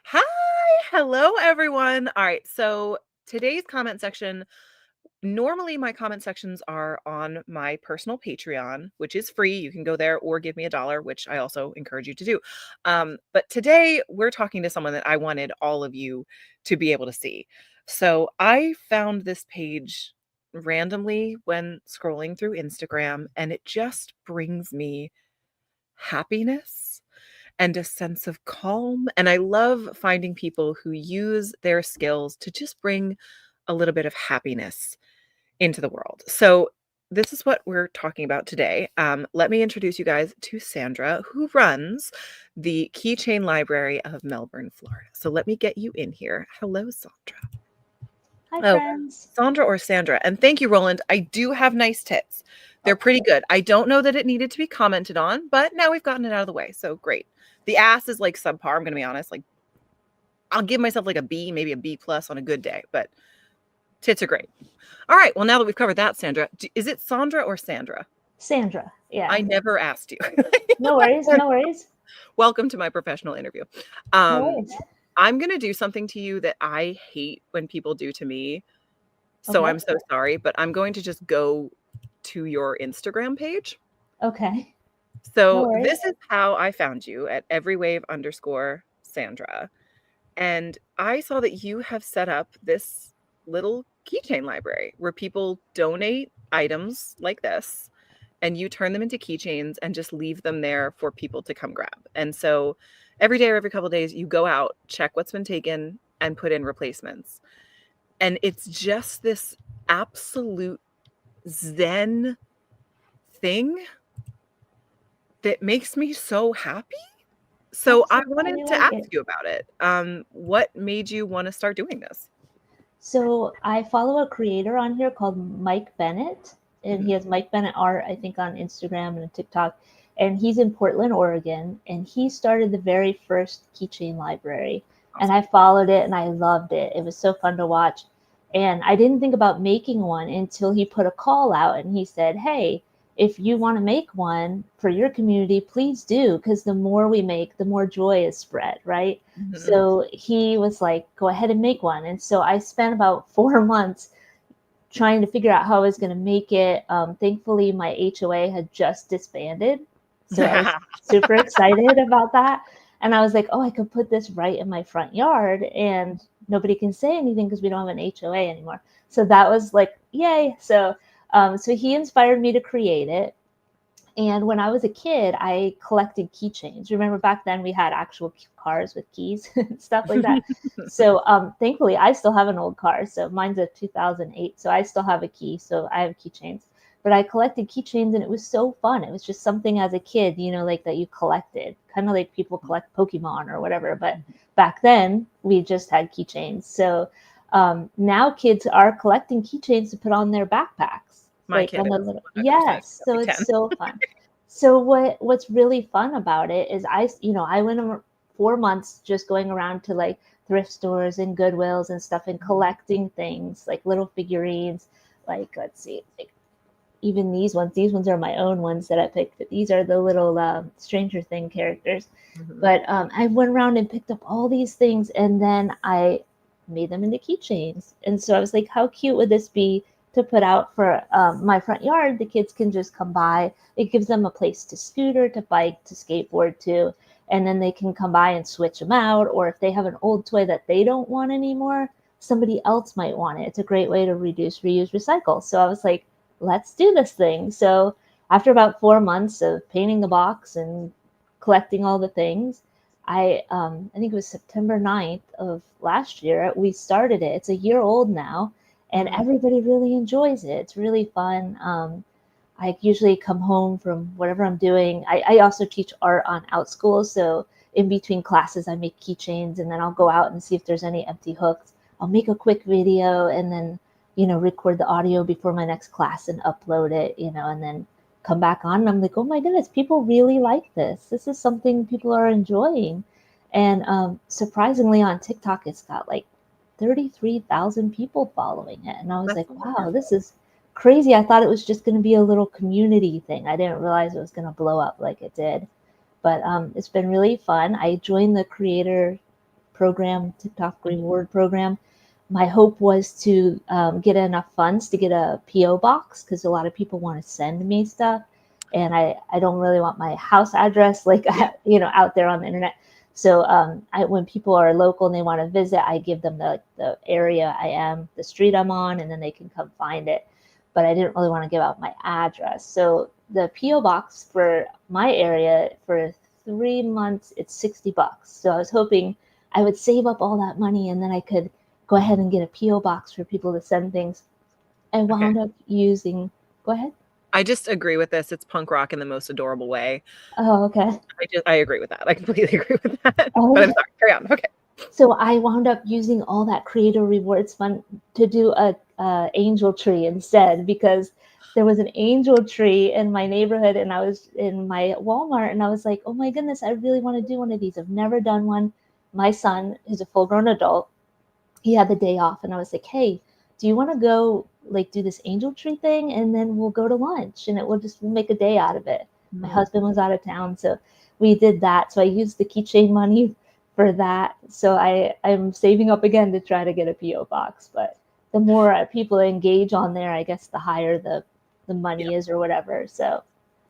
Hi, hello everyone. All right, so today's comment section, normally my comment sections are on my personal Patreon, which is free. You can go there or give me $1, which I also encourage you to do. But today we're talking to someone that I wanted all of you to be able to see. So I found this page randomly when scrolling through Instagram, and it just brings me happiness and a sense of calm. And I love finding people who use their skills to just bring a little bit of happiness into the world. So, this is what we're talking about today. Let me introduce you guys to Sandra, who runs the Keychain Library of Melbourne, Florida. So, let me get you in here. Hello, Sandra. Hi, Oh, friends. Sandra or Sandra. And thank you, Roland. I do have nice tits. They're Oh, pretty good. I don't know that it needed to be commented on, but now we've gotten it out of the way. So great. The ass is like subpar. I'm going to be honest. Like, I'll give myself like a B, maybe a B plus on a good day, but tits are great. All right. Well, now that we've covered that, Sandra, is it Sandra or Sandra? Sandra. Yeah. I never asked you. No worries. No worries. Welcome to my professional interview. No Um, worries. I'm going to do something to you that I hate when people do to me. So Okay. I'm so sorry, but I'm going to just go to your Instagram page. Okay. No So worries. this is how I found you at everywave_Sandra. And I saw that you have set up this little keychain library where people donate items like this and you turn them into keychains and just leave them there for people to come grab. And so every day or every couple of days, you go out, check what's been taken, and put in replacements. And it's just this absolute zen thing that makes me so happy. So That's I so glad wanted you to like ask it. you about it. What made you want to start doing this? So I follow a creator on here called Mike Bennett, and Mhm. he has Mike Bennett Art, I think, on Instagram and TikTok. And he's in Portland, Oregon, and he started the very first keychain library. And Awesome. I followed it and I loved it. It was so fun to watch. And I didn't think about making one until he put a call out and he said, "Hey, if you want to make one for your community, please do, because the more we make, the more joy is spread, right?" Mhm. So he was like, "Go ahead and make one." And so I spent about 4 months trying to figure out how I was going to make it. Thankfully, my HOA had just disbanded. So I was super excited about that. And I was like, oh, I could put this right in my front yard and nobody can say anything because we don't have an HOA anymore. So that was like, yay. So he inspired me to create it. And when I was a kid, I collected keychains. Remember back then we had actual cars with keys and stuff like that. So thankfully, I still have an old car. So mine's a 2008. So I still have a key. So I have keychains. But I collected keychains and it was so fun. It was just something as a kid, like that you collected, kind of like people collect Pokemon or whatever. But back then, we just had keychains. So now kids are collecting keychains to put on their backpacks, My like kid on the is little, 100% yes, so like it's 10. so fun. So what's really fun about it is I went 4 months just going around to like thrift stores and Goodwills and stuff and collecting things like little figurines, like let's see, like even these ones are my own ones that I picked, but these are the little Stranger Thing characters. Mhm. But I went around and picked up all these things and then I made them into keychains. And so I was like, how cute would this be to put out for my front yard? The kids can just come by. It gives them a place to scooter, to bike, to skateboard to. And then they can come by and switch them out. Or if they have an old toy that they don't want anymore, somebody else might want it. It's a great way to reduce, reuse, recycle. So I was like, let's do this thing. So after about 4 months of painting the box and collecting all the things, I think it was September 9th of last year, we started it. It's a year old now, and Mhm. everybody really enjoys it. It's really fun. I usually come home from whatever I'm doing. I also teach art on Outschool, so in between classes, I make keychains, and then I'll go out and see if there's any empty hooks. I'll make a quick video, and then record the audio before my next class and upload it, and then come back on. And I'm like, oh my goodness, people really like this. This is something people are enjoying. And surprisingly, on TikTok, it's got like 33,000 people following it. And I was That's like, wow, this wonderful. is crazy. I thought it was just going to be a little community thing. I didn't realize it was going to blow up like it did. But it's been really fun. I joined the creator program, TikTok reward program. My hope was to get enough funds to get a PO box because a lot of people want to send me stuff, and I don't really want my house address like Yeah. out there on the internet. So when people are local and they want to visit, I give them the area I am, the street I'm on, and then they can come find it. But I didn't really want to give out my address. So the PO box for my area for 3 months, it's $60. So I was hoping I would save up all that money and then I could go ahead and get a PO box for people to send things. I Okay. wound up using. Go ahead. I just agree with this. It's punk rock in the most adorable way. Oh, okay. I agree with that. I completely agree with that. But I'm Oh, sorry. Carry on. Okay. so I wound up using all that creator rewards fund to do a angel tree instead because there was an angel tree in my neighborhood and I was in my Walmart and I was like, oh my goodness, I really want to do one of these. I've never done one. My son, who's a full grown adult, he had the day off and I was like, hey, do you want to go like do this angel tree thing and then we'll go to lunch and we'll make a day out of it. My Mm. husband was out of town, so we did that. So I used the keychain money for that. So I'm saving up again to try to get a PO box. But the more people engage on there, I guess the higher the Yeah. money is or whatever. So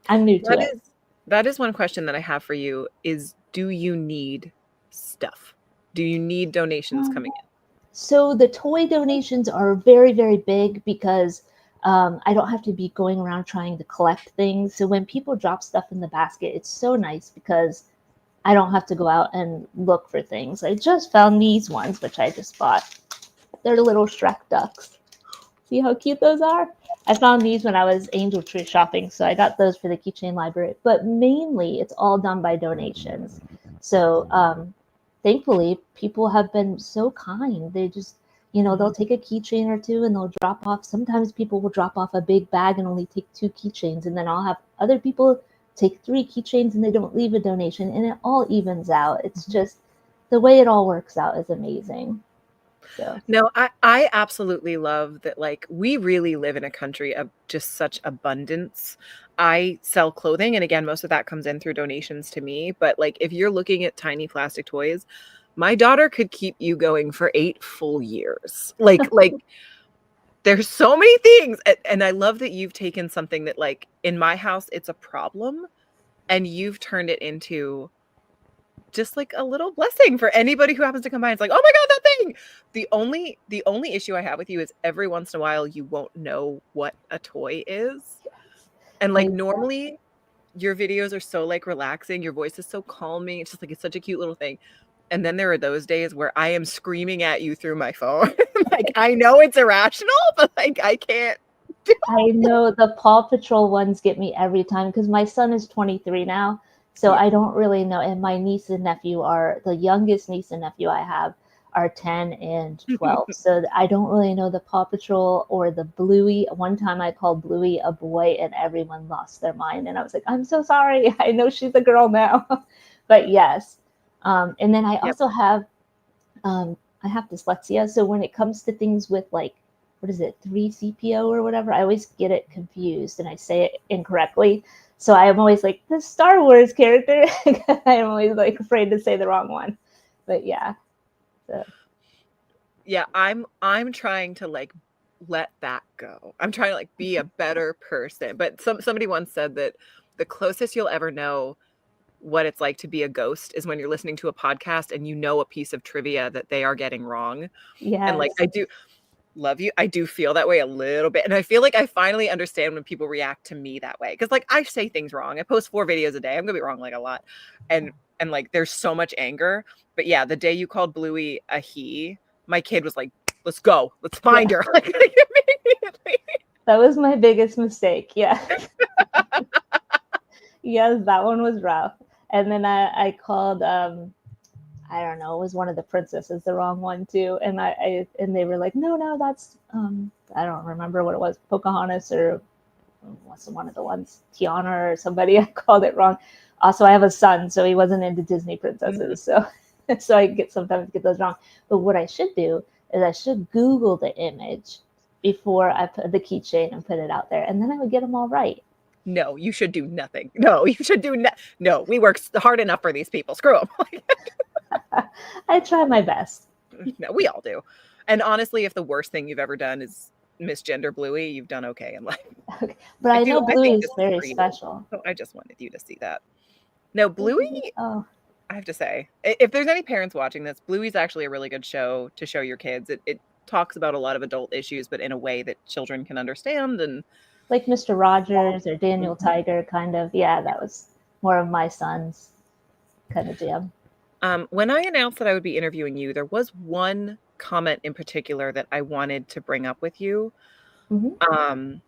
I'm new to That it. is that is one question that I have for you is do you need stuff? Do you need donations Um, coming in? So the toy donations are very, very big because I don't have to be going around trying to collect things. So when people drop stuff in the basket, it's so nice because I don't have to go out and look for things. I just found these ones, which I just bought. They're little Shrek ducks. See how cute those are? I found these when I was angel tree shopping, so I got those for the keychain library. But mainly, it's all done by donations. So thankfully, people have been so kind. They just, they'll Mhm. take a keychain or two and they'll drop off. Sometimes people will drop off a big bag and only take 2 keychains, and then I'll have other people take 3 keychains and they don't leave a donation, and it all evens out. It's just the way it all works out is amazing. So No, I absolutely love that, like, we really live in a country of just such abundance. I sell clothing, and again, most of that comes in through donations to me, but, like, if you're looking at tiny plastic toys, my daughter could keep you going for 8 full years. There's so many things, and I love that you've taken something that, like, in my house, it's a problem, and you've turned it into just like a little blessing for anybody who happens to come by. It's like, oh my God, that thing. The only issue I have with you is every once in a while you won't know what a toy is. And like I normally your videos are so like relaxing, your voice is so calming. It's just like it's such a cute little thing. And then there are those days where I am screaming at you through my phone. Like I know it's irrational, but like I can't do I know the Paw Patrol ones get me every time because my son is 23 now, so yeah. I don't really know. And my niece and nephew are the youngest niece and nephew I have are 10 and 12. So I don't really know the Paw Patrol or the Bluey. One time I called Bluey a boy and everyone lost their mind. And I was like, I'm so sorry. I know she's a girl now. But yes. And then I Yep. also have I have dyslexia, so when it comes to things with like what is it, 3CPO or whatever, I always get it confused and I say it incorrectly. So I'm always like the Star Wars character. I'm always like afraid to say the wrong one. But yeah. So Yeah, I'm trying to like let that go. I'm trying to like be a better person. But somebody once said that the closest you'll ever know what it's like to be a ghost is when you're listening to a podcast and you know a piece of trivia that they are getting wrong. And like yes. I do love you. I do feel that way a little bit. And I feel like I finally understand when people react to me that way. Cause like I say things wrong. I post 4 videos a day. I'm gonna be wrong like a lot. And like there's so much anger. But yeah, the day you called Bluey a he, my kid was like, let's go. Let's find Yeah. her. Like immediately. That was my biggest mistake. Yeah. Yes, that one was rough. And then I called I don't know, it was one of the princesses, the wrong one too. And and they were like, no, that's I don't remember what it was, Pocahontas or what's one of the ones, Tiana or somebody. I called it wrong. Also, I have a son, so he wasn't into Disney Mhm. princesses, so so I sometimes get those wrong. But what I should do is I should Google the image before I put the keychain and put it out there, and then I would get them all right. No, you should do nothing. No, you should do no. We work hard enough for these people. Screw them. I try my best. No, we all do. And honestly, if the worst thing you've ever done is misgender Bluey, you've done okay in life. Okay. But I know I Blue think is this is very for you. special. So I just wanted you to see that. No, Bluey, Oh, I have to say, if there's any parents watching this, Bluey's actually a really good show to show your kids. It talks about a lot of adult issues, but in a way that children can understand. And like Mr. Rogers or Daniel Mhm. Tiger, kind of. Yeah, that was more of my son's kind of jam. When I announced that I would be interviewing you, there was one comment in particular that I wanted to bring up with you. Hmm. Um,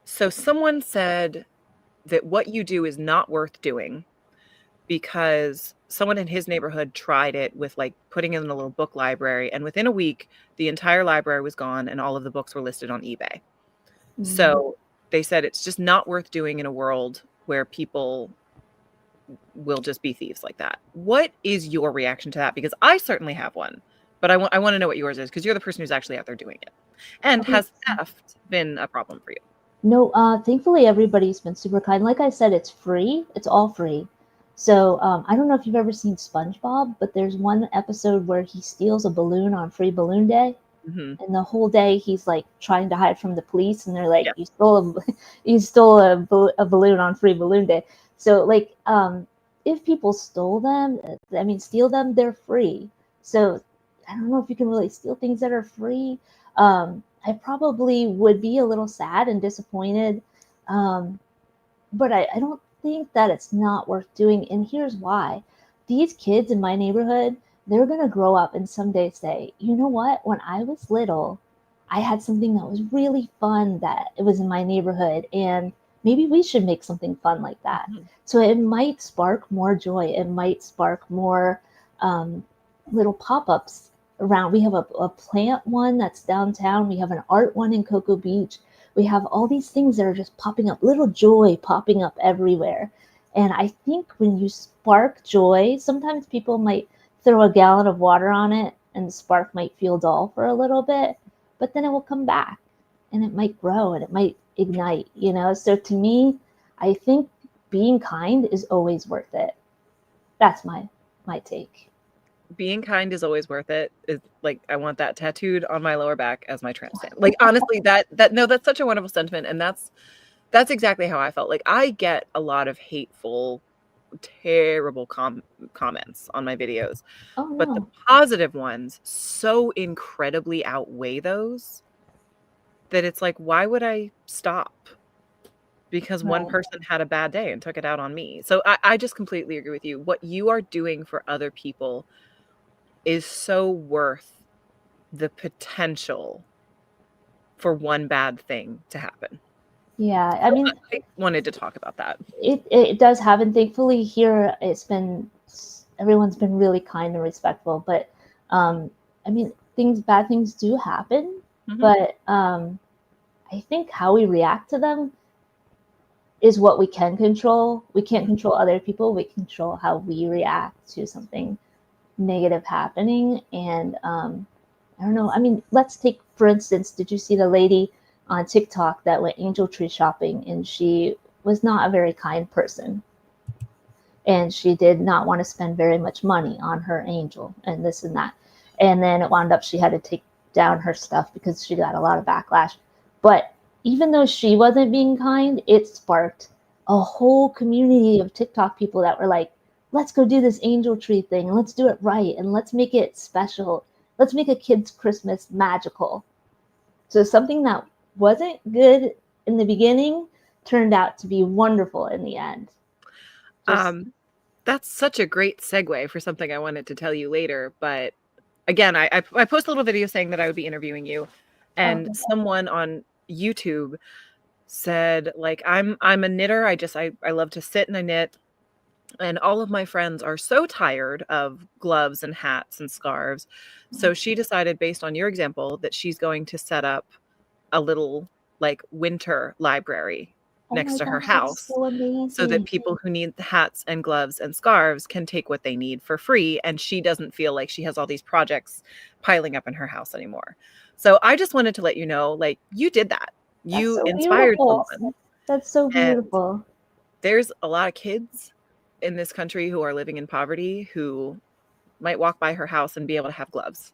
so someone said that what you do is not worth doing because someone in his neighborhood tried it with like putting it in a little book library, and within a week, the entire library was gone and all of the books were listed on eBay. Mm. So they said it's just not worth doing in a world where people will just be thieves like that. What is your reaction to that? Because I certainly have one, but I want to know what yours is because you're the person who's actually out there doing it. And Okay. has theft been a problem for you? No, thankfully everybody's been super kind. Like I said, it's free. It's all free. So I don't know if you've ever seen SpongeBob, but there's one episode where he steals a balloon on Free Balloon Day, Mhm. and the whole day he's like trying to hide from the police, and they're like, Yeah. "You stole a, you stole a balloon on Free Balloon Day." So like, if people stole them, I mean, steal them, they're free. So I don't know if you can really steal things that are free. I probably would be a little sad and disappointed, um, but I don't think that it's not worth doing. And here's why: these kids in my neighborhood, they're gonna grow up and someday say, you know what? When I was little, I had something that was really fun that it was in my neighborhood, and maybe we should make something fun like that. Mhm. So it might spark more joy. It might spark more um, little pop-ups around. We have a plant one that's downtown. We have an art one in Cocoa Beach. We have all these things that are just popping up, little joy popping up everywhere. And I think when you spark joy, sometimes people might throw a gallon of water on it and the spark might feel dull for a little bit, but then it will come back and it might grow and it might ignite, you know? So to me, I think being kind is always worth it. That's my take. Being kind is always worth it. Is like I want that tattooed on my lower back as my tramp stamp. Like honestly, that no, that's such a wonderful sentiment, and that's exactly how I felt. Like I get a lot of hateful, terrible comments on my videos, Oh but the no. positive ones so incredibly outweigh those that it's like, why would I stop? Because one Right. person had a bad day and took it out on me. So I just completely agree with you. What you are doing for other people is so worth the potential for one bad thing to happen. Yeah. I So mean, I wanted to talk about that. it does happen. Thankfully, here it's been everyone's been really kind and respectful. But I mean, things bad things do happen. Mhm. But I think how we react to them is what we can control. We can't Mhm. control other people. We control how we react to something negative happening. And I don't know. I mean, let's take for instance. Did you see the lady on TikTok that went angel tree shopping and she was not a very kind person? And she did not want to spend very much money on her angel and this and that. And then it wound up she had to take down her stuff because she got a lot of backlash. But even though she wasn't being kind, it sparked a whole community of TikTok people that were like, let's go do this angel tree thing and let's do it right and let's make it special. Let's make a kid's Christmas magical. So something that wasn't good in the beginning turned out to be wonderful in the end. Just Um, that's such a great segue for something I wanted to tell you later, but again, I post a little video saying that I would be interviewing you, and okay. someone on YouTube said, like, I'm a knitter, I love to sit and I knit, and all of my friends are so tired of gloves and hats and scarves, so she decided, based on your example, that she's going to set up a little, like, winter library Oh next my to her gosh, that's house so so that amazing. people who need the hats and gloves and scarves can take what they need for free, and she doesn't feel like she has all these projects piling up in her house anymore. So I just wanted to let you know, like, you did that. That's You so inspired beautiful. someone, That's so and beautiful. there's a lot of kids in this country who are living in poverty who might walk by her house and be able to have gloves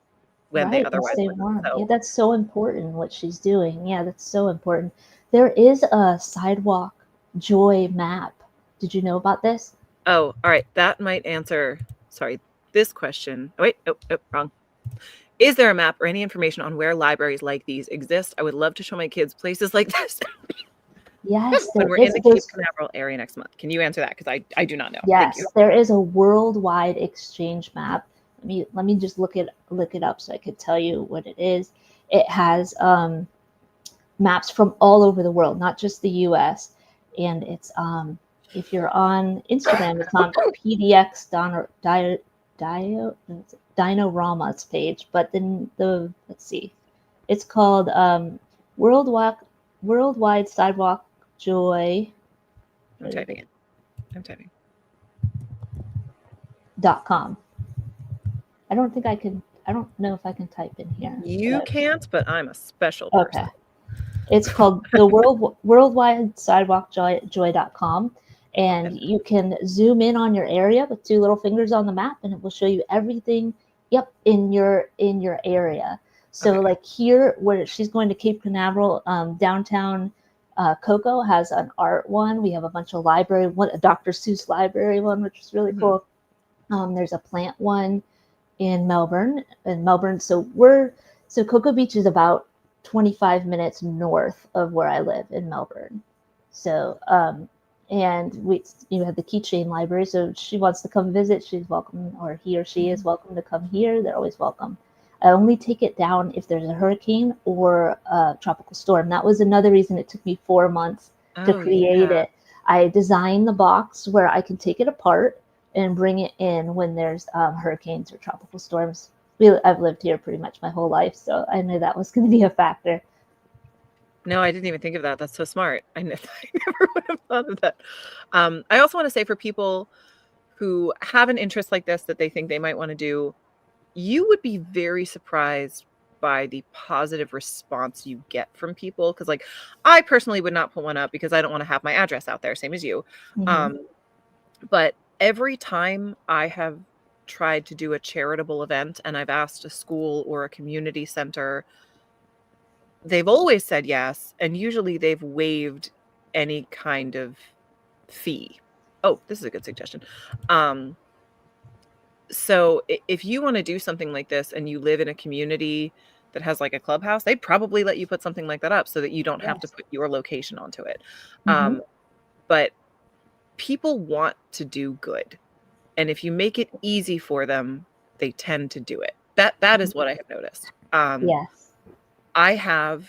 when they Right, and otherwise stay wouldn't. warm. Yeah, So, that's so important what she's doing. Yeah, that's so important. There is a sidewalk joy map. Did you know about this? oh, all right. That might answer, sorry, this question. Oh, wait, oh, wrong. Is there a map or any information on where libraries like these exist? I would love to show my kids places like this Yes, when there we're in is. the Cape There's Canaveral area next month. Can you answer that? Because I do not know. Thank you. Yes, there is a worldwide exchange map. Let me just look it up so I could tell you what it is. It has maps from all over the world, not just the U.S. And it's if you're on Instagram, it's on PDX Dinorama's page. But then let's see, it's called Worldwide Sidewalk Joy. I'm typing it. I'm typing. .com. I don't know if I can type in here. You But can't, but I'm a special okay. person. It's called the Worldwide Sidewalk Joy.com. And you can zoom in on your area with two little fingers on the map and it will show you everything, yep, in your area. So Okay. like here where she's going to Cape Canaveral, downtown Cocoa has an art one. We have a bunch of library one, a Dr. Seuss library one, which is really cool. There's a plant one in Melbourne. So Cocoa Beach is about 25 minutes north of where I live in Melbourne. So and you have the keychain library. So if she wants to come visit, she's welcome, or he or she is welcome to come here. They're always welcome. I only take it down if there's a hurricane or a tropical storm. That was another reason it took me 4 months to Oh, create yeah. it. I designed the box where I can take it apart and bring it in when there's hurricanes or tropical storms. I've lived here pretty much my whole life, so I knew that was going to be a factor. No, I didn't even think of that. That's so smart. I never would have thought of that. I also want to say for people who have an interest like this that they think they might want to do, you would be very surprised by the positive response you get from people. Because, like, I personally would not put one up because I don't want to have my address out there, same as you. Mm-hmm. But every time I have tried to do a charitable event and I've asked a school or a community center, they've always said yes, and usually they've waived any kind of fee. Oh, this is a good suggestion. So if you want to do something like this and you live in a community that has like a clubhouse, they'd probably let you put something like that up so that you don't have to Yes. put your location onto it. Mm-hmm. But people want to do good. And if you make it easy for them, they tend to do it. That is what I have noticed. Yes. I have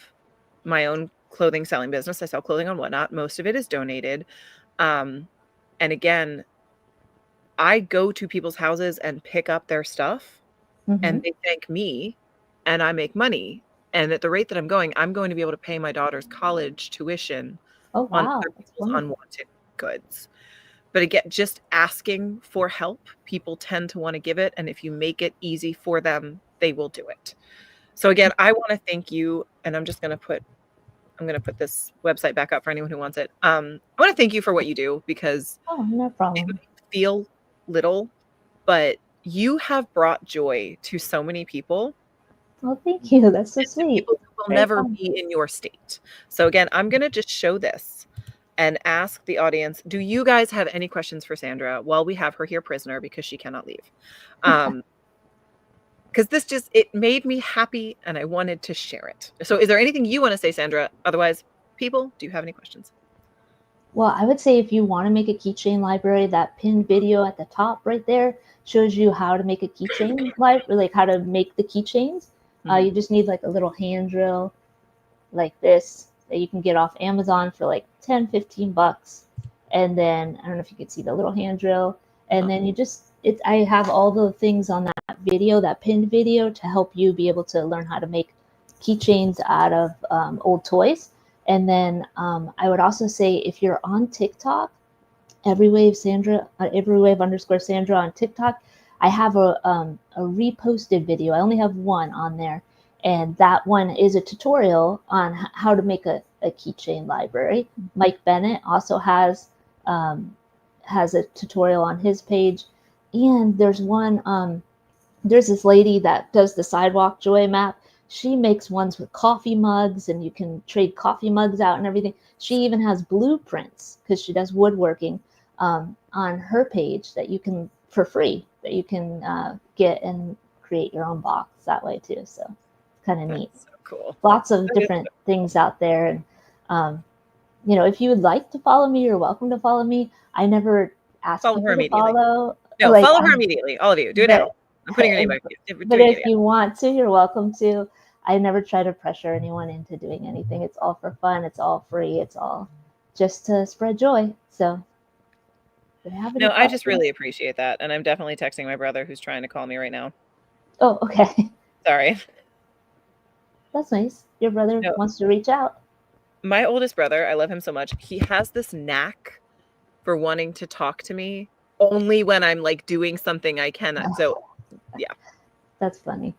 my own clothing selling business. I sell clothing on Whatnot. Most of it is donated. And again, I go to people's houses and pick up their stuff Mm-hmm. and they thank me and I make money. And at the rate that I'm going to be able to pay my daughter's college tuition Oh on wow, other that's people's wonderful. unwanted goods. But again, just asking for help, people tend to want to give it. And if you make it easy for them, they will do it. So again, I want to thank you. And I'm going to put this website back up for anyone who wants it. I want to thank you for what you do because Oh, no it problem. might feel little, but you have brought joy to so many people Well, thank you. That's so and to sweet. people who will Very never kind. be in your state. So again, I'm going to just show this and ask the audience, do you guys have any questions for Sandra while we have her here prisoner because she cannot leave? Because it made me happy and I wanted to share it. So is there anything you want to say, Sandra? Otherwise, people, do you have any questions? Well, I would say if you want to make a keychain library, that pinned video at the top right there shows you how to make a keychain library, like how to make the keychains. Mhm. You just need like a little hand drill like this that you can get off Amazon for like 10, 15 bucks. And then I don't know if you can see the little hand drill. And then I have all the things on that video, that pinned video, to help you be able to learn how to make keychains out of old toys. And then I would also say if you're on TikTok, everywave_Sandra on TikTok, I have a reposted video. I only have one on there, and that one is a tutorial on how to make a keychain library. Mike Bennett also has a tutorial on his page, and there's one There's this lady that does the sidewalk joy map. She makes ones with coffee mugs, and you can trade coffee mugs out and everything. She even has blueprints because she does woodworking on her page that you can for free that you can get and create your own box that way too. So it's kind of neat. That's so cool. Lots of That is different things out there, and um, if you would like to follow me, you're welcome to follow me. I never ask Follow her people to immediately. follow. No, Like, follow her immediately. All of you, do it now. but I'm putting your name back. but Doing it if again. you want to, you're welcome to. I never try to pressure anyone into doing anything. It's all for fun. It's all free. It's all just to spread joy. So, if you have any No, I just questions? really appreciate that, and I'm definitely texting my brother who's trying to call me right now. Oh, okay. Sorry. That's nice. Your brother No, wants to reach out. my oldest brother, I love him so much. He has this knack for wanting to talk to me only when I'm like doing something I cannot. So, yeah. That's funny.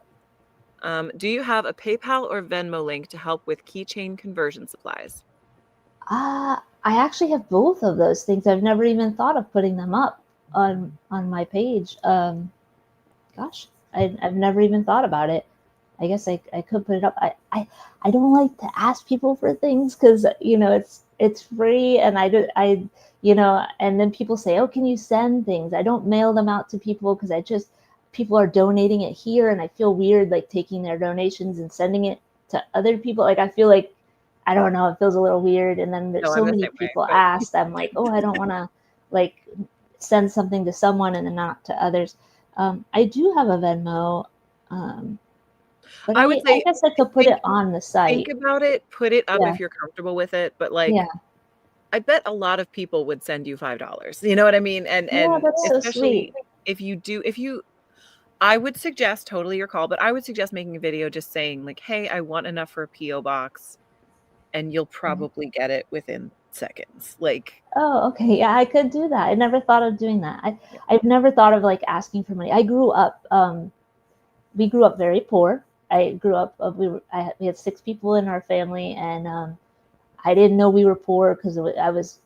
Do you have a PayPal or Venmo link to help with keychain conversion supplies? I actually have both of those things. I've never even thought of putting them up on my page. Gosh, I've never even thought about it. I guess I could put it up. I don't like to ask people for things because it's free, and and then people say, oh, can you send things? I don't mail them out to people because people are donating it here, and I feel weird like taking their donations and sending it to other people. Like, I feel like, I don't know, it feels a little weird. And then there's No, so I'm the many same way, people but asked. I'm like, oh, I don't want to like send something to someone and then not to others. I do have a Venmo, um, but I would I say guess I could put think it on the think site. about it, put it up Yeah, if you're comfortable with it, but, yeah, like, I bet a lot of people would send you $5, you know what I mean? yeah. And That's so sweet. especially if you I would suggest totally your call, but I would suggest making a video just saying like, "Hey, I want enough for a PO box," and you'll Mhm. probably get it within seconds. Like, Oh, okay. Yeah, I could do that. I never thought of doing that. yeah. I've never thought of like asking for money. We grew up very poor. I grew up. We had six people in our family, and I didn't know we were poor because I was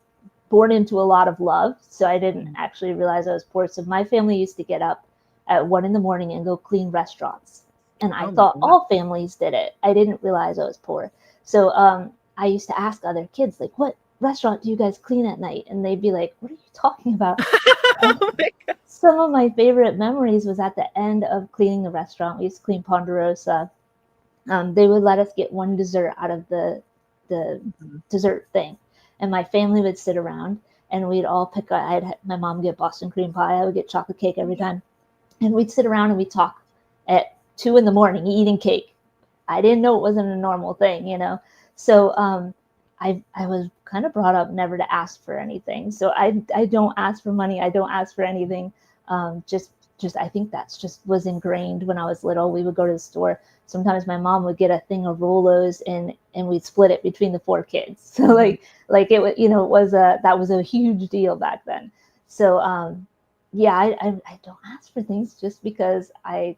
born into a lot of love. So I didn't Mhm. actually realize I was poor. So my family used to get up at 1 in the morning and go clean restaurants. And I Oh my thought god. all families did it. I didn't realize I was poor. So I used to ask other kids, like, what restaurant do you guys clean at night? And they'd be like, what are you talking about? And Oh my god. some of my favorite memories was at the end of cleaning the restaurant. We used to clean Ponderosa. They would let us get one dessert out of the Mhm. dessert thing, and my family would sit around and we'd all pick. I'd had my mom get Boston cream pie. I would get chocolate cake every time, and we'd sit around and we'd talk at 2 in the morning eating cake. I didn't know it wasn't a normal thing. So I was kind of brought up never to ask for anything. So I don't ask for money. I don't ask for anything. Just I think that's just was ingrained when I was little. We would go to the store. Sometimes my mom would get a thing of Rolos and we'd split it between the four kids. So Mhm. like it was it was a that was a huge deal back then. So yeah, I don't ask for things just because I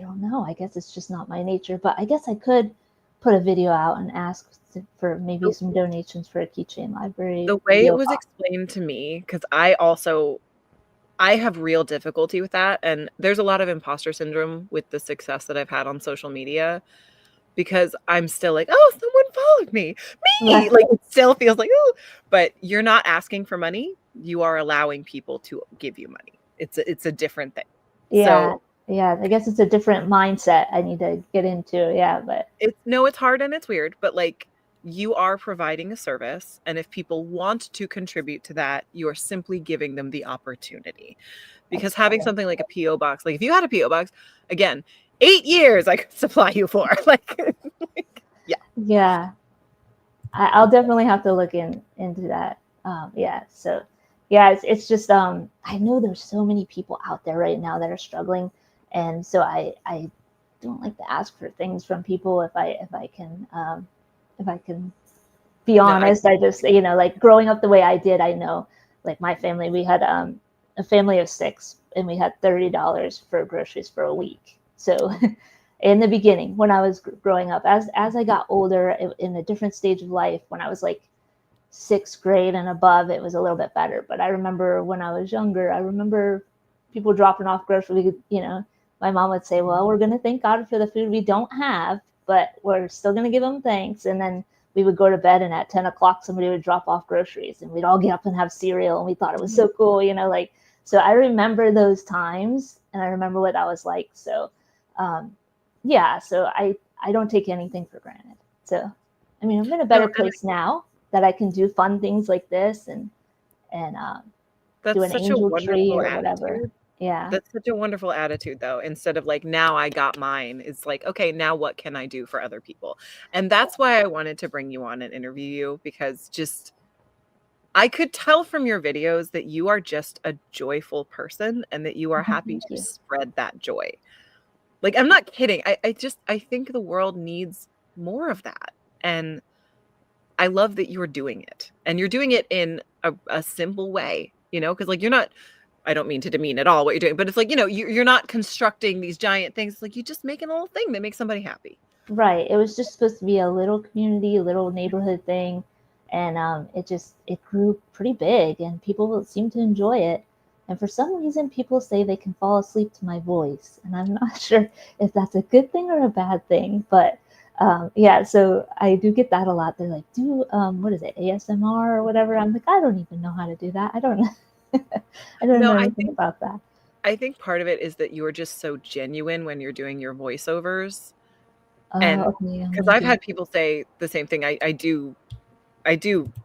don't know. I guess it's just not my nature, but I guess I could put a video out and ask for maybe The some donations for a keychain library, the way it PO was box. explained to me, because I have real difficulty with that, and there's a lot of imposter syndrome with the success that I've had on social media because I'm still like, "Oh, someone followed me. Me!" Right. Like, it still feels like, "Ooh," but you're not asking for money, you are allowing people to give you money. It's a different thing. Yeah. So, Yeah. I guess it's a different mindset I need to get into. Yeah. But it's hard and it's weird, but, like, you are providing a service, and if people want to contribute to that, you're simply giving them the opportunity. Because that's having cool. something like a PO box, like, if you had a PO box, again, 8 years I could supply you for, like, yeah. Yeah. I'll definitely have to look into that. Yeah. So yeah, it's just I know there's so many people out there right now that are struggling, and so I don't like to ask for things from people if I can be No, I honest. I just like growing up the way I did. I know like my family, we had a family of six, and we had $30 for groceries for a week. So in the beginning when I was growing up, as I got older in a different stage of life, when I was like sixth grade and above, it was a little bit better. But I remember when I was younger, I remember people dropping off groceries. my mom would say, well, we're going to thank God for the food we don't have, but we're still going to give him thanks. And then we would go to bed, and at 10 o'clock, somebody would drop off groceries, and we'd all get up and have cereal. And we thought it was so cool, like, so I remember those times, and I remember what that was like. So, yeah, so I don't take anything for granted. So, I mean, I'm in a better place now that I can do fun things like this and do That's an such a angel tree wonderful or whatever. attitude. Yeah. That's such a wonderful attitude, though. Instead of like, now I got mine, it's like, okay, now what can I do for other people? And that's why I wanted to bring you on and interview you, because just I could tell from your videos that you are just a joyful person and that you are happy Thank to you. spread that joy. Like, I'm not kidding. I think the world needs more of that. And I love that you're doing it. And you're doing it in a simple way, because like you're not, I don't mean to demean at all what you're doing, but it's like, you're not constructing these giant things. It's like you just making a little thing that makes somebody happy. Right. It was just supposed to be a little community, a little neighborhood thing, and it grew pretty big, and people seem to enjoy it. And for some reason, people say they can fall asleep to my voice, and I'm not sure if that's a good thing or a bad thing. But yeah, so I do get that a lot. They're like, "Do what is it, ASMR or whatever?" I'm like, I don't even know how to do that. I don't know. I don't No, know I anything think about that. I think part of it is that you are just so genuine when you're doing your voiceovers. Oh, And okay, yeah, because I've maybe. had people say the same thing. I do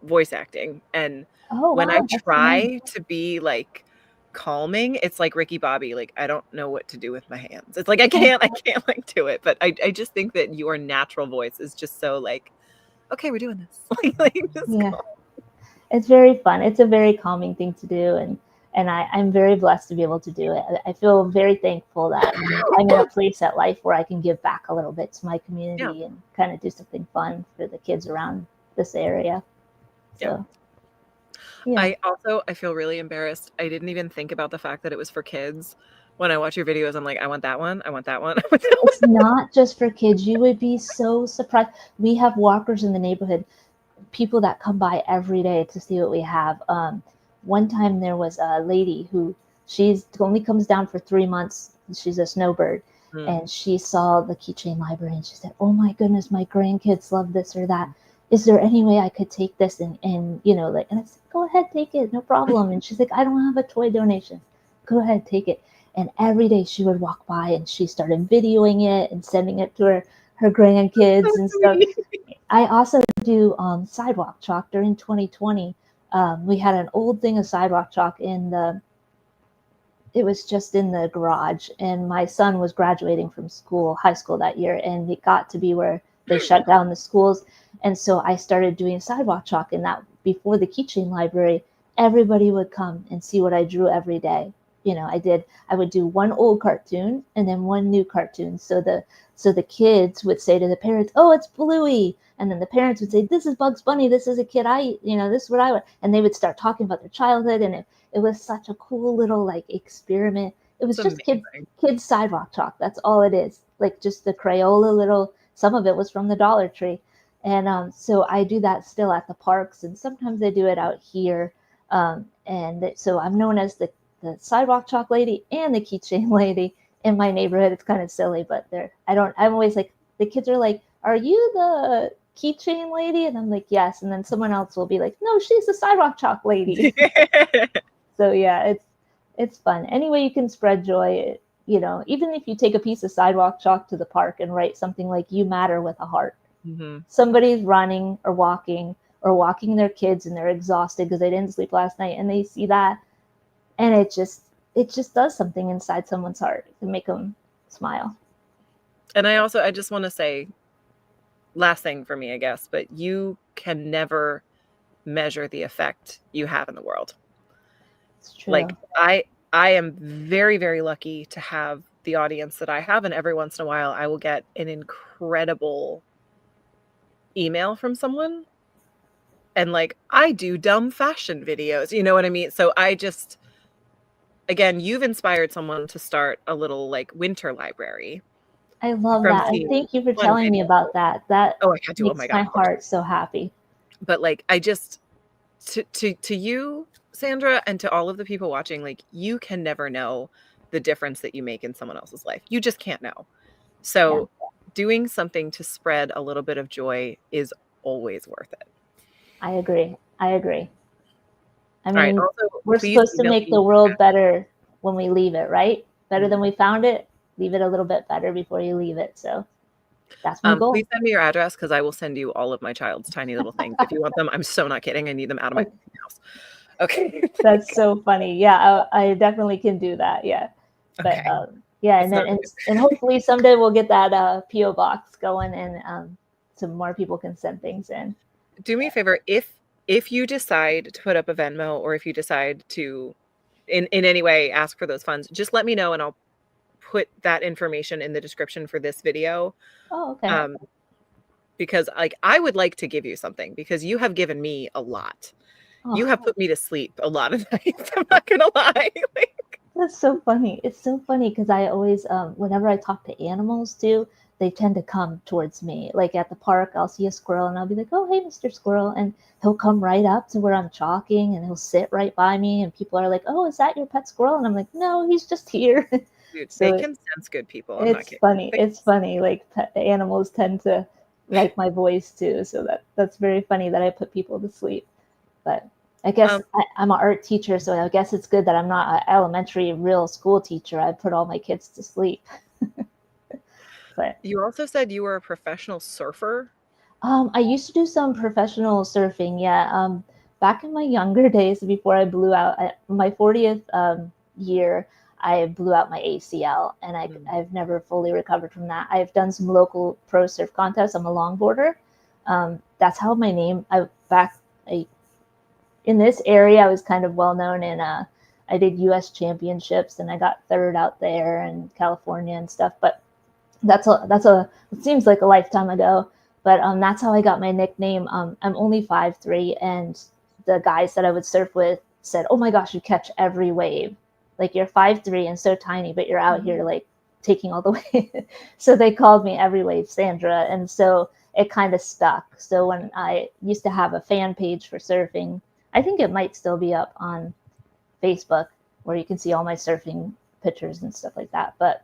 voice acting, and Oh when I wow, that's so nice. try to be like calming, it's like Ricky Bobby, like I don't know what to do with my hands. It's like I can't like do it, but I just think that your natural voice is just so like, okay, we're doing this. Like just Yeah. go. It's very fun. It's a very calming thing to do, and I'm very blessed to be able to do it. I feel very thankful that I'm in a place at life where I can give back a little bit to my Yeah, community and kind of do something fun for the kids around this area. yeah. So yeah, I feel really embarrassed. I didn't even think about the fact that it was for kids. When I watch your videos, I'm like, I want that one. I want that one. I want that it's one. not just for kids. You would be so surprised. We have walkers in the neighborhood, people that come by every day to see what we have. One time there was a lady who she's only comes down for 3 months. She's a snowbird, Mm. and she saw the keychain library, and she said, "Oh my goodness, my grandkids love this or that. Is there any way I could take this and like?" And I said, "Go ahead, take it, no problem." And she's like, "I don't have a toy donation. Go ahead, take it." And every day she would walk by, and she started videoing it and sending it to her So grandkids and stuff. sweet. I also do sidewalk chalk during 2020. We had an old thing of sidewalk chalk it was just in the garage, and my son was graduating from high school that year, and it got to be where they shut down the schools. And so I started doing sidewalk chalk, and that before the keychain library, everybody would come and see what I drew every day. I would do one old cartoon and then one new cartoon. So the kids would say to the parents, "Oh, it's Bluey." And then the parents would say, "This is Bugs Bunny. This is a kid this is what I would." And they would start talking about their childhood, and it was such a cool little like experiment. It It's was just amazing. kids sidewalk chalk. That's all it is. Like just the Crayola little. Some of it was from the Dollar Tree, and so I do that still at the parks, and sometimes I do it out here. And so I'm known as the sidewalk chalk lady and the keychain lady in my neighborhood. It's kind of silly, but I'm always like, the kids are like, "Are you the keychain lady?" And I'm like, "Yes." And then someone else will be like, "No, she's the sidewalk chalk lady." So yeah, it's fun. Any way you can spread joy, even if you take a piece of sidewalk chalk to the park and write something like "You matter" with a heart. Mhm. Somebody's running or walking their kids, and they're exhausted because they didn't sleep last night, and they see that, and it just does something inside someone's heart to make them smile. And I just want to say, last thing for me, I guess, but you can never measure the effect you have in the world. It's Like true. I am very, very lucky to have the audience that I have, and every once in a while I will get an incredible email from someone, and like I do dumb fashion videos, you know what I mean? So I just, again, you've inspired someone to start a little like winter library I love from that, and seeing thank you for one telling me video. about that. That Oh, I had to. Oh my makes God, my of course. heart so happy. But like I just, to you, Sandra, and to all of the people watching, like you can never know the difference that you make in someone else's life. You just can't know. Yeah, So doing something to spread a little bit of joy is always worth it. I agree. I agree. I All right. mean, Also, we're please supposed to email make me. the world better when we leave it, right? Better than Mhm. we found it. Leave it a little bit better before you leave it. So that's my goal. Please send me your address because I will send you all of my child's tiny little things. If you want them, I'm so not kidding. I need them out of my Okay, house. Okay. that's so funny. Yeah, I definitely can do that. Yeah, but Okay. yeah, It's and then not. and hopefully someday we'll get that PO box going, and so more people can send things in. Do me a favor, if you decide to put up a Venmo or if you decide to in any way ask for those funds, just let me know and I'll put that information in the description for this video. Oh, okay. Um, because like I would like to give you something because you have given me a lot. You Oh, have put me to sleep a lot of nights. I'm not gonna lie. Like, that's so funny. It's so funny because I always, whenever I talk to animals too, they tend to come towards me. Like at the park, I'll see a squirrel and I'll be like, "Oh, hey, Mr. Squirrel," and he'll come right up to where I'm chalking and he'll sit right by me. And people are like, "Oh, is that your pet squirrel?" And I'm like, "No, he's just here." dude, they So can sense good people. I'm not it's kidding. funny. They, It's funny. Like animals tend to like my voice too. So that's very funny that I put people to sleep. But I guess um, I'm an art teacher, so I guess it's good that I'm not an elementary real school teacher. I put all my kids to sleep. But you also said you were a professional surfer. I used to do some professional surfing. Yeah, back in my younger days, before I blew out my 40th year, I blew out my ACL, and Mm. I've never fully recovered from that. I've done some local pro surf contests. I'm a longboarder. That's how my name. I, in this area, I was kind of well known in I did US championships and I got third out there in California and stuff. But that's a it seems like a lifetime ago. But that's how I got my nickname. I'm only 5'3", and the guys that I would surf with said, "Oh my gosh, you catch every wave. Like you're 5'3" and so tiny, but you're out here Mhm. like taking all the wave." So they called me Every Wave Sandra, and so it kind of stuck. So when I used to have a fan page for surfing, I think it might still be up on Facebook where you can see all my surfing pictures and stuff like that. But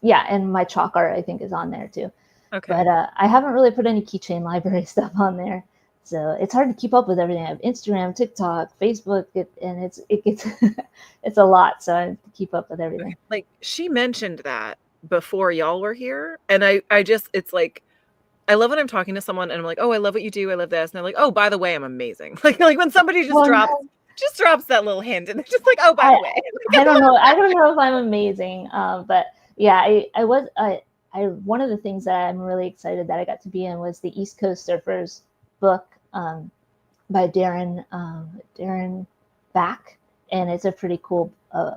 yeah, and my chalk art I think is on there too. But Okay. I haven't really put any keychain library stuff on there, so it's hard to keep up with everything. I have Instagram, TikTok, Facebook, and it gets it's a lot, so I have to keep up with Okay. everything. Like she mentioned that before y'all were here, and I just it's like I love when I'm talking to someone and I'm like, "Oh, I love what you do. I love this." And they're like, "Oh, by the way, I'm amazing." Like when somebody Well, no, just drops that little hint and they're just like, "Oh, by I the way." Like, I I don't love know. I don't know if I'm amazing, but yeah, I one of the things that I'm really excited that I got to be in was the East Coast Surfers book. By Darren Back, and it's a pretty cool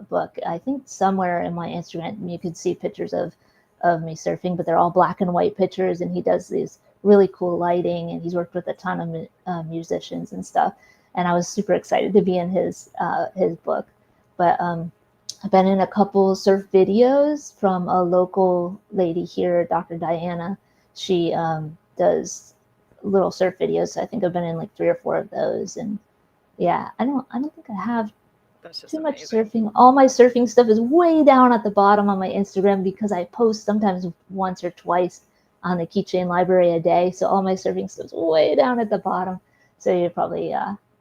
book. I think somewhere in my Instagram you could see pictures of me surfing, but they're all black and white pictures, and he does these really cool lighting, and he's worked with a ton of musicians and stuff. And I was super excited to be in his book, but I've been in a couple surf videos from a local lady here, Dr. Diana. She does little surf videos. So I think I've been in like 3 or 4 of those, and yeah, I don't think I have that's just too much amazing. surfing. All my surfing stuff is way down at the bottom on my Instagram because I post sometimes once or twice on the keychain library a day. So all my surfing stuff is way down at the bottom. So you probably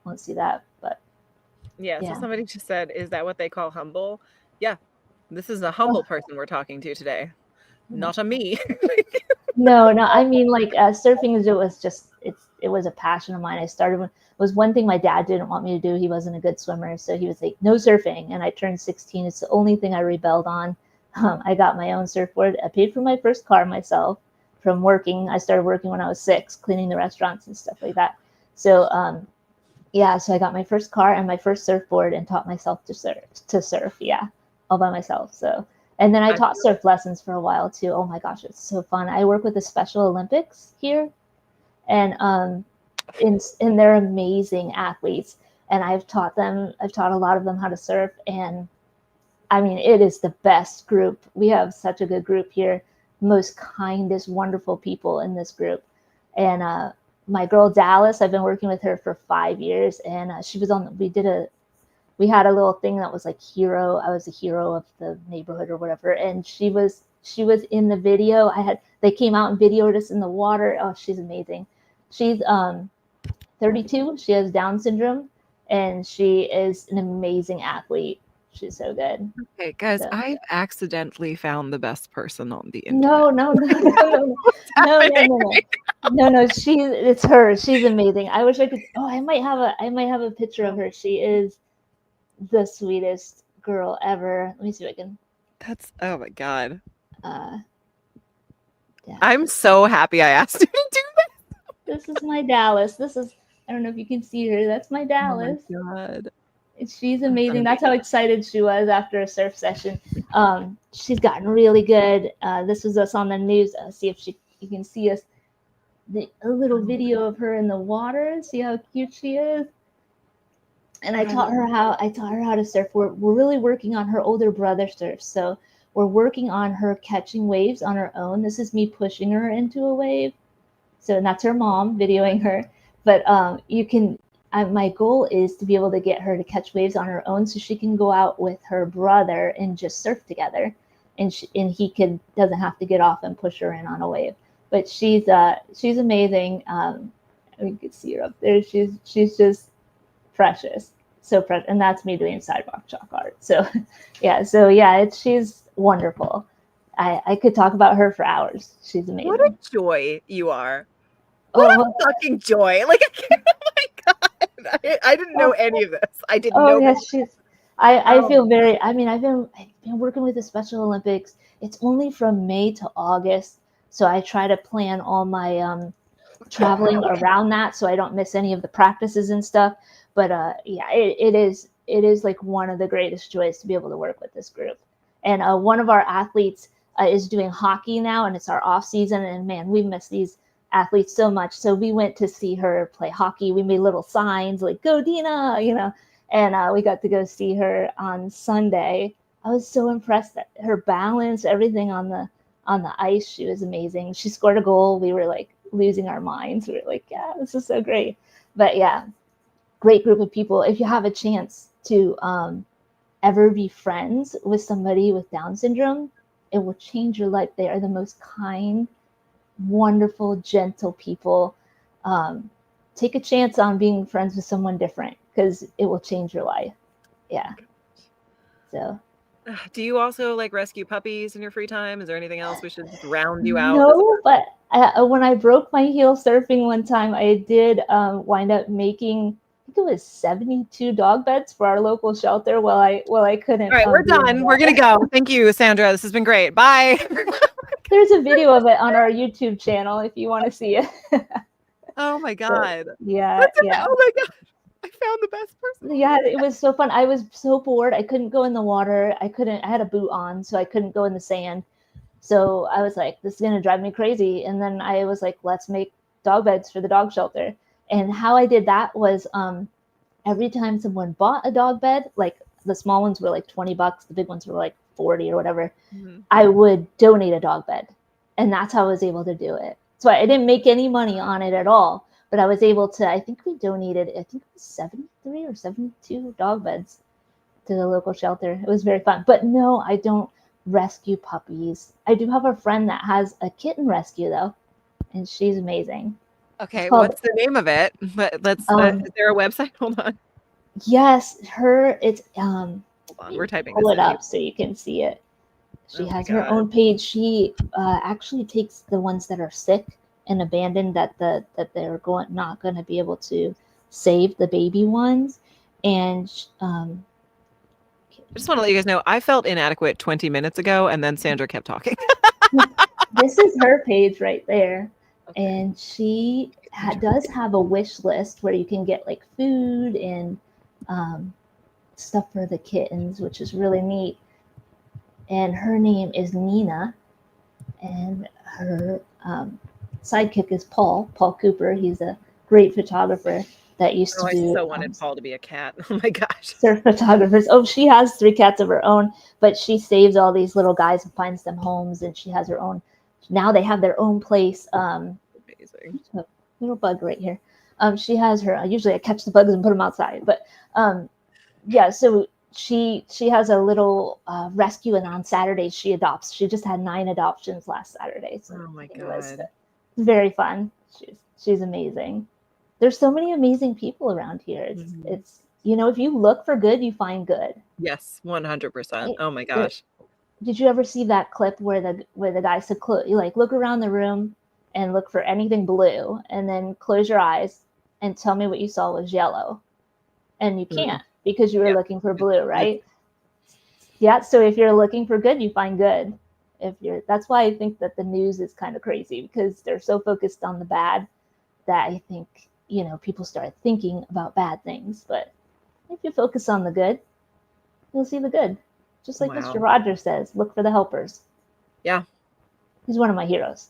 won't see that, but Yeah, so yeah. somebody just said, "Is that what they call humble?" Yeah. This is a humble Oh, person we're talking to today, yeah. not a me. No, no. I mean, like surfing is it was a passion of mine. I started when was one thing my dad didn't want me to do. He wasn't a good swimmer, so he was like, "No surfing." And I turned 16. It's the only thing I rebelled on. I got my own surfboard. I paid for my first car myself from working. I started working when I was 6, cleaning the restaurants and stuff like that. So yeah, so I got my first car and my first surfboard and taught myself to surf. To surf, yeah, all by myself. So, and then I I taught feel surf lessons for a while too. Oh my gosh, it's so fun. I work with the Special Olympics here, and and they're amazing athletes. And I've taught them. I've taught a lot of them how to surf, and I mean, it is the best group. We have such a good group here. Most kindest, wonderful people in this group. And my girl Dallas, I've been working with her for 5 years, and she was on. We did we had a little thing that was like hero. I was a hero of the neighborhood or whatever, and she was in the video. They came out and videoed us in the water. Oh, she's amazing. She's 32. She has Down syndrome, and she is an amazing athlete. She's so good. Okay, guys, So I've accidentally found the best person on the internet. no, no, no, no, no, What's no, no, happening? no, no. No, no, it's her. She's amazing. I wish I could. Oh, I might have a picture of her. She is the sweetest girl ever. Let me see if I can. That's oh my God. Uh, yeah. I'm so happy I asked you to do This is my Dallas. I don't know if you can see her. That's my that. Oh my Dallas. God. She's I'm amazing. gonna That's make how excited she was after a surf session. She's gotten really good. This was us on the news. See if you can see us. A little video of her in the water. See how cute she is. And I taught her how to surf. We're really working on her older brother surfs. So we're working on her catching waves on her own. This is me pushing her into a wave. So and that's her mom videoing her. But my goal is to be able to get her to catch waves on her own so she can go out with her brother and just surf together. And he doesn't have to get off and push her in on a wave. But she's amazing. You can see her up there. She's just precious, so precious. And that's me doing sidewalk chalk art. So yeah, she's wonderful. I could talk about her for hours. She's amazing. What a joy you are. What Oh, a fucking joy. Like, I can't, oh my God. I didn't know any of this. I did oh know. yes, I Oh, feel very. I mean, I've been working with the Special Olympics. It's only from May to August, so I try to plan all my traveling around that so I don't miss any of the practices and stuff. But yeah, it is like one of the greatest joys to be able to work with this group. And one of our athletes is doing hockey now, and it's our off season. And man, we miss these athletes so much. So we went to see her play hockey. We made little signs like "Go Dina," and we got to go see her on Sunday. I was so impressed that her balance, everything on the ice, she was amazing. She scored a goal. We were like losing our minds. We were like, yeah, this is so great. But yeah, great group of people. If you have a chance to ever be friends with somebody with Down syndrome, it will change your life. They are the most kind, wonderful, gentle people. Um, Take a chance on being friends with someone different because it will change your life. Yeah. So do you also like rescue puppies in your free time? Is there anything else we should just round you out as a no, but when I broke my heel surfing one time, I did wind up making, I think it was 72 dog beds for our local shelter. While I couldn't All right, we're be in the done. We're gonna water. go. Thank you, Sandra. This has been great. Bye. There's a video of it on our YouTube channel if you want to see it. Oh my So, God. yeah, yeah. Oh my God. I found the best person. Yeah, it was so fun. I was so bored. I couldn't go in the water. I had a boot on, so I couldn't go in the sand. So I was like, this is gonna drive me crazy. And then I was like, let's make dog beds for the dog shelter. And how I did that was every time someone bought a dog bed, like the small ones were like $20, the big ones were like 40 or whatever, I would donate a dog bed. And that's how I was able to do it. So I didn't make any money on it at all, but I was able to, I think we donated, I think it was 73 or 72 dog beds to the local shelter. It was very fun. But no, I don't rescue puppies. I do have a friend that has a kitten rescue though, and she's amazing. It's Okay, called what's the name of it? But let's. Is there a website? Hold on. yes, it's Hold on. We're typing pull this it in. up so you can see it. She Oh my has her God. own page. She actually takes the ones that are sick and abandoned that they're not going to be able to save the baby ones, and I just want to let you guys know I felt inadequate 20 minutes ago, and then Sandra kept talking. this is her page right there. Okay. And she does have a wish list where you can get like food and stuff for the kittens, which is really neat. And her name is Nina, and her sidekick is Paul Cooper. He's a great photographer that used Oh, to I do so wanted Paul to be a cat. Oh my gosh. surf photographers. Oh, she has 3 cats of her own, but she saves all these little guys and finds them homes, and she has her own. Now they have their own place. Amazing. A little bug right here. She has her. Usually I catch the bugs and put them outside, but yeah, so she has a little rescue, and on Saturdays she adopts. She just had 9 adoptions last Saturday, so Oh my it was God. very fun. She's amazing. There's so many amazing people around here. Mhm. It's if you look for good, you find good. Yes, 100%. Right? Oh my There, gosh. did you ever see that clip where the guy said, you like look around the room and look for anything blue, and then close your eyes and tell me what you saw was yellow, and you Mm, can't because you were yeah. looking for blue, It's right? Yeah. So if you're looking for good, you find good. If you're, that's why I think that the news is kind of crazy because they're so focused on the bad that I think people start thinking about bad things. But if you focus on the good, you'll see the good. Just like Mr. wow. Rogers says, look for the helpers. Yeah. He's one of my heroes.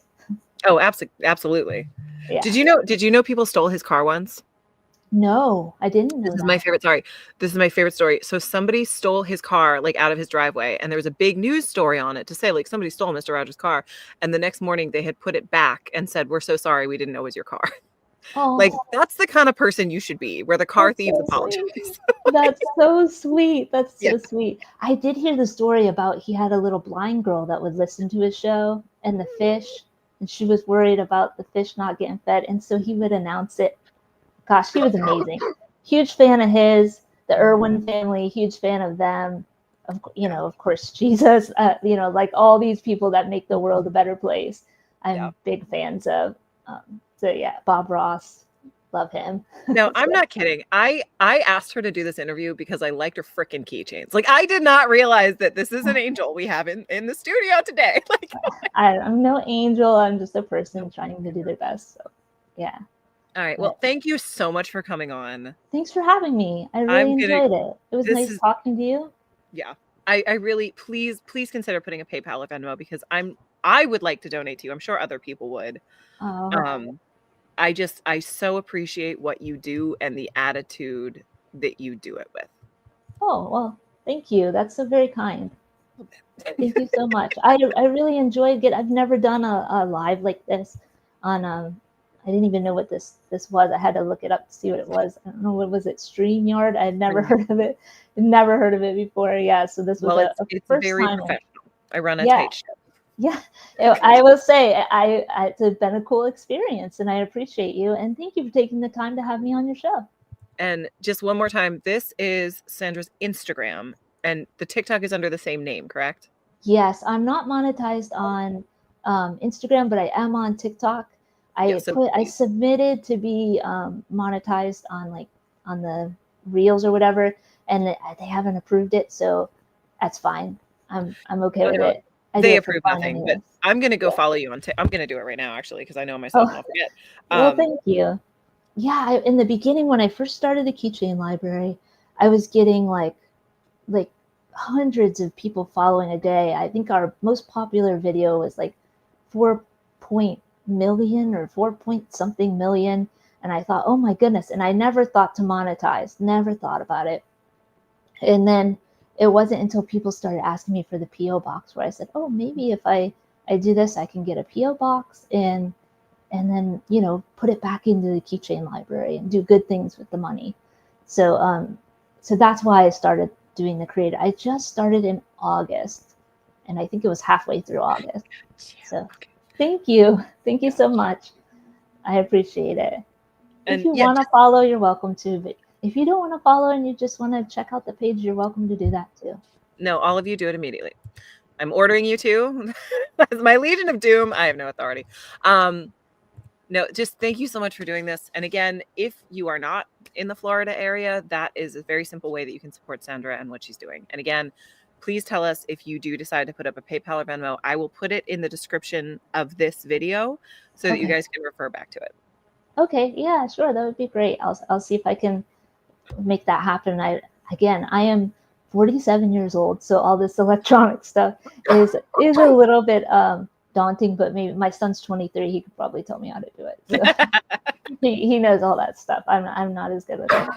Oh, absolutely. Yeah. Did you know people stole his car once? No, I didn't This know is my that. favorite sorry. This is my favorite story. So somebody stole his car, like, out of his driveway, and there was a big news story on it to say, like, somebody stole Mr. Rogers' car, and the next morning they had put it back and said, "We're so sorry, we didn't know it was your car." Like, Oh, that's the kind of person you should be, where the car that's thieves so apologize. sweet. That's so sweet. That's Yeah. so sweet. I did hear the story about he had a little blind girl that would listen to his show and the fish, and she was worried about the fish not getting fed, and so he would announce it. Gosh, he was amazing. Huge fan of his, the Mhm. Irwin family, huge fan of them. Yeah. Of course, Jesus, like all these people that make the world a Mhm. better place. Yeah. I'm big fans of. So yeah, Bob Ross, love him. No, I'm So, not kidding. I asked her to do this interview because I liked her frickin' keychains. Like, I did not realize that this is an angel we have in the studio today. Like, I'm no angel. I'm just a oh person my trying to do their goodness. best. So yeah, All right. Well, but thank you so much for coming on. thanks for having me. I really I'm gonna enjoyed it. It was this nice is talking to you. yeah. I really please consider putting a PayPal or Venmo because I would like to donate to you. I'm sure other people would. Oh, Um, I so appreciate what you do and the attitude that you do it with. oh well, thank you. That's so very kind. A little Thank you bit. so much. I really enjoyed it. I've never done a live like this on I didn't even know what this was. I had to look it up to see what it was. I don't know what was it, StreamYard? I had never heard of it. Never heard of it before. Yeah, so this was Well, a it's first very time. professional. I run a Yeah, tight ship. yeah. I will say it's been a cool experience, and I appreciate you. And thank you for taking the time to have me on your show. And just one more time, this is Sandra's Instagram, and the TikTok is under the same name, correct? Yes, I'm not monetized on Instagram, but I am on TikTok. Yeah, so I please. submitted to be monetized on on the Reels or whatever, and they haven't approved it, so that's fine. I'm okay Oh, with no, it. I do they it for approve fun, nothing, but anyways. I'm gonna go Yeah. follow you on Tik I'm gonna do it right now actually because I know myself and Oh, I'll forget. well, Um, thank you. Yeah, in the beginning when I first started the keychain library, I was getting like hundreds of people following a day. I think our most popular video was like 4 point million or 4 point something million. And I thought, oh my goodness. And I never thought to monetize, never thought about it. And then it wasn't until people started asking me for the PO box where I said, oh, maybe if I do this, I can get a PO box and then put it back into the keychain library and do good things with the money. So so that's why I started doing the creator. I just started in August, and I think it was halfway through August. So yeah, okay, thank you yeah, so much. I appreciate it. If and you yeah, want to just follow, you're welcome to, but if you don't want to follow and you just want to check out the page, you're welcome to do that too. no, all of you do it immediately. I'm ordering you to. As my Legion of Doom, I have no authority. Um, no, just thank you so much for doing this. And again, if you are not in the Florida area, that is a very simple way that you can support Sandra and what she's doing. And again, please tell us if you do decide to put up a PayPal or Venmo. I will put it in the description of this video so that you Okay. guys can refer back to it. Okay. Yeah, sure. That would be great. I'll see if I can make that happen. I am 47 years old, so all this electronic stuff is a little bit daunting. But maybe my son's 23; he could probably tell me how to do it. So he knows all that stuff. I'm not as good with it.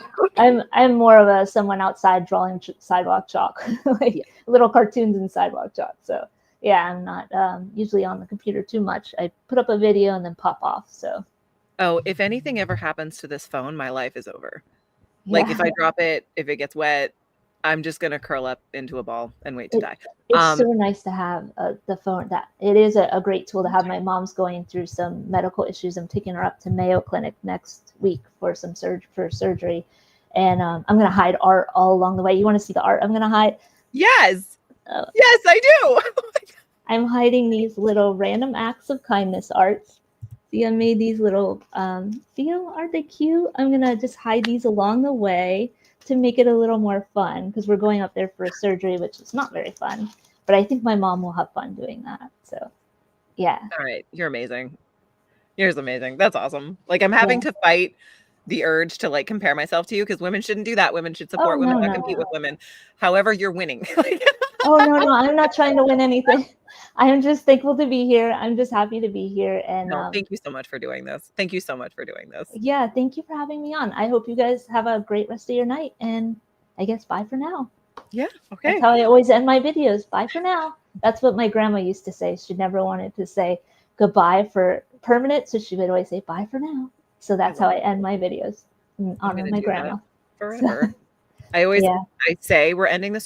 I'm more of a someone outside drawing sidewalk chalk, Yeah. like little cartoons in sidewalk chalk. So yeah, I'm not usually on the computer too much. I put up a video and then pop off. So Oh, if anything ever happens to this phone, my life is over. Like, if yeah, I drop it, if it gets wet, I'm just gonna curl up into a ball and wait to It die. it's so nice to have the phone. That it is a great tool to have. My mom's going through some medical issues. I'm taking her up to Mayo Clinic next week for some surgery, and I'm gonna hide art all along the way. You want to see the art I'm gonna hide? Yes. Uh, Yes, I do. I'm hiding these little random acts of kindness arts. See, I made these little, feel, aren't they cute? I'm gonna just hide these along the way to make it a little more fun because we're going up there for a surgery, which is not very fun. But I think my mom will have fun doing that. So, yeah. All right, you're amazing. You're amazing. That's awesome. Like, I'm Yeah. having to fight the urge to, like, compare myself to you because women shouldn't do that. Women should Oh, support women, no, not no, compete no. with women. However, you're winning. Like, Oh, no, no. I'm not trying to win anything. I am just thankful to be here. I'm just happy to be here. And no, thank you so much for doing this. Thank you so much for doing this. yeah, thank you for having me on. I hope you guys have a great rest of your night. And I guess bye for now. Yeah, That's okay. how I always end my videos. Bye for now. That's what my grandma used to say. She never wanted to say goodbye for permanent, so she would always say bye for now. So I that's how love I it. end my videos in I'm honor of gonna my do that grandma. So forever. I always yeah. I say we're ending this